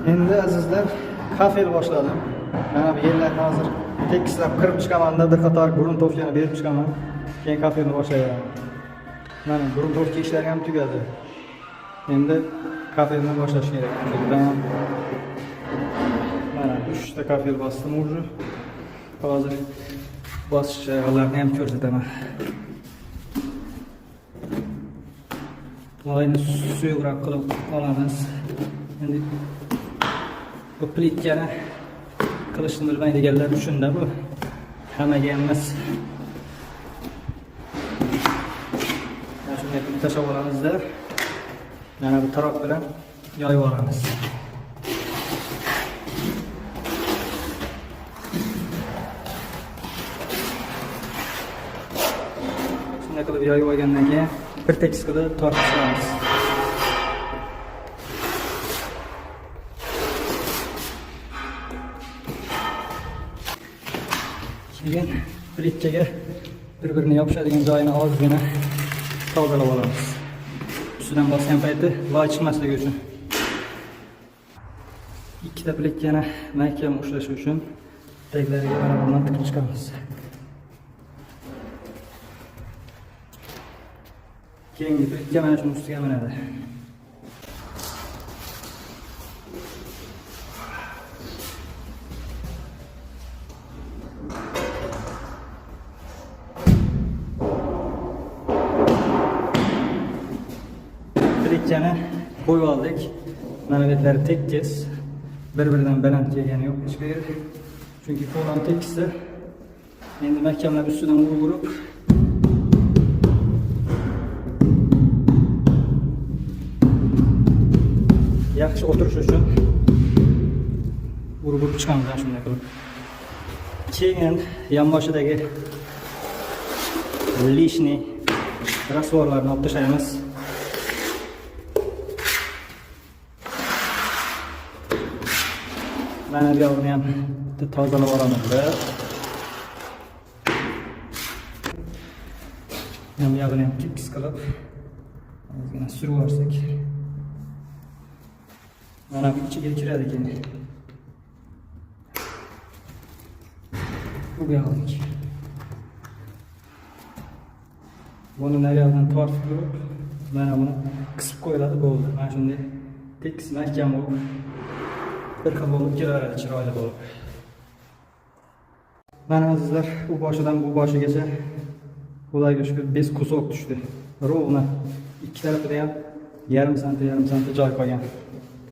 Endi azizlar, kafel boshladim. Mana bu yerlarni hozir tekislab qirib chiqaman-da, bir qator gruntovkani berib chiqaman. Keyin kafelni boshlayman. Mana gruntovka ishlari ham tugadi. Endi kafelni boshlash kerak. Mana 3 ta kafel bosdim уже. Hozir bosish joylarini ham ko'rsataman. Loyni suyuqroq qilib olamiz. Endi bu plitkani qilishni bilmaydiganlar uchun-da bu. Hammaga emas. Mana shunday qilib tashlab olamizda. Mana bu taroq bilan yoyib olamiz. Shunday qilib yoyib olgandan keyin bir tekis qilib tortib chiqamiz. Keyin plitkaga bir-birini yopishadigan joyini ozgina tozalab olamiz. Ustidan bosgan payti loy chiqmasligi uchun. Ikkita plitkani mahkam ushlash uchun taglariga mana bundan tiqib chiqamiz. Keyingi plitka mana shuni ustiga minadi. Plitkani qo'yib oldik. Mana bu yerlari tekis. Bir-biridan baland kelgani yo'q hech qayerda. Chunki qo'ldan tekisda. Endi mahkamlab ustidan urib yaxshi o'tirish uchun urib chiqamiz shunday qilib. Keyin yonboshidagi lishni rasvorlarni olib tashlaymiz. Mana bu yoqni ham tozalab olamiz. Ham yoqni ham tekis qilib ozgina surib olsak. Mana bu ichiga kiradi keyin. Bu yoqni. Buni naryoqdan tortib turib, mana buni qisib qo'yiladi bo'ldi. Mana shunday tekis mahkam bo'lib bir xil bo'lib kelaveradi, chiroyli bo'lib. Mana azizlar, u boshidan bu boshigacha Xudoga shukr bez kusok tushdi. Rovna ikki tarafida ham yarim santr joy qolgan.